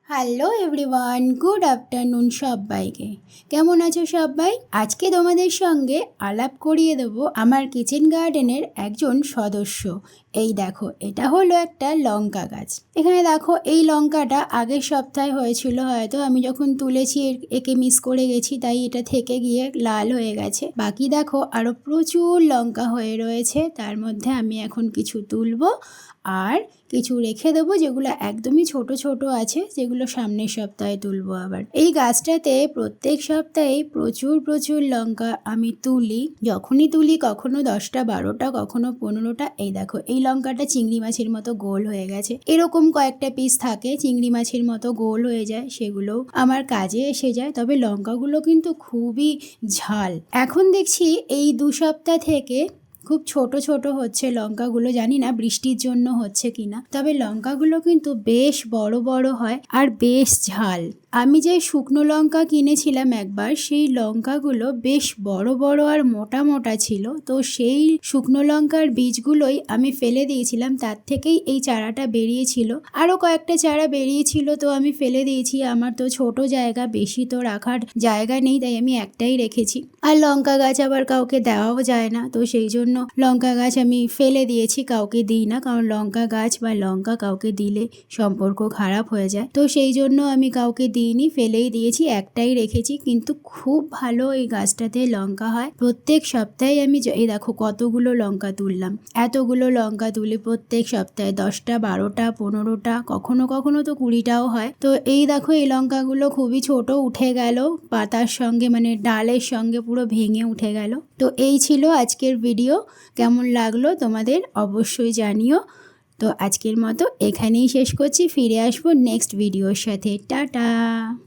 Hello everyone, good afternoon সবাইকে। কেমন আছো সবাই? আজকে তোমাদের সঙ্গে আলাপ করিয়ে দেবো আমার কিচেন গার্ডেনের একজন সদস্য। এই দেখো, এটা হলো একটা লঙ্কা গাছ। এখানে দেখো, এই লঙ্কাটা আগের সপ্তাহে হয়েছিল, হয়তো আমি যখন তুলেছি একে মিস করে গেছি, তাই এটা থেকে গিয়ে লাল হয়ে গেছে। বাকি দেখো আরও প্রচুর লঙ্কা হয়ে রয়েছে, তার মধ্যে আমি এখন কিছু তুলবো আর কিছু রেখে দেবো যেগুলো একদমই ছোট ছোট আছে, যেগুলো সামনের সপ্তাহে তুলবো। আবার এই গাছটাতে প্রত্যেক সপ্তাহে প্রচুর প্রচুর লঙ্কা আমি তুলি। যখনই তুলি কখনো 10টা 12টা, কখনো 15টা। এই দেখো, এই লঙ্কাটা চিংড়ি মাছের মতো গোল হয়ে গেছে। এরকম কয়েকটা পিস থাকে চিংড়ি মাছের মতো গোল হয়ে যায়, সেগুলো আমার কাজে এসে যায়। তবে লঙ্কাগুলো কিন্তু খুবই ঝাল। এখন দেখছি এই 2 সপ্তাহ থেকে খুব ছোট ছোট হচ্ছে লঙ্কাগুলো, জানি না বৃষ্টির জন্য হচ্ছে কিনা। তবে লঙ্কাগুলো কিন্তু বেশ বড় বড় হয় আর বেশ ঝাল। আমি যে শুকনো লঙ্কা কিনেছিলাম একবার, সেই লঙ্কাগুলো বেশ বড় বড় আর মোটা মোটা ছিল। তো সেই শুকনো লঙ্কার বীজগুলোই আমি ফেলে দিয়েছিলাম, তার থেকেই এই চারাটা বেরিয়েছিল। আরও কয়েকটা চারা বেরিয়েছিল, তো আমি ফেলে দিয়েছি। আমার তো ছোট জায়গা, বেশি তো রাখার জায়গা নেই, তাই আমি একটাই রেখেছি। আর লঙ্কা গাছ আবার কাউকে দেওয়াও যায় না, তো সেই জন্য লঙ্কা গাছ আমি ফেলে দিয়েছি, কাউকে দিই না। কারণ লঙ্কা গাছ বা লঙ্কা কাউকে দিলে সম্পর্ক খারাপ হয়ে যায়, তো সেই জন্য আমি কাউকে দিইনি, ফেলেই দিয়েছি, একটাই রেখেছি। কিন্তু খুব ভালো এই গাছটাতে লঙ্কা হয়। প্রত্যেক সপ্তাহে আমি এই দেখো কতগুলো লঙ্কা তুললাম। এতগুলো লঙ্কা তুলি প্রত্যেক সপ্তাহে, 10টা 12টা 15টা, কখনো কখনো তো 20টাও হয়। তো এই দেখো, এই লঙ্কাগুলো খুবই ছোট, উঠে গেল পাতার সঙ্গে, মানে ডালের সঙ্গে পুরো ভেঙে উঠে গেল। তো এই ছিল আজকের ভিডিও। কেমন লাগলো তোমাদের অবশ্যই জানিও। তো আজকের মতো এখানেই শেষ করছি, ফিরে আসবো নেক্সট ভিডিওর সাথে। টাটা।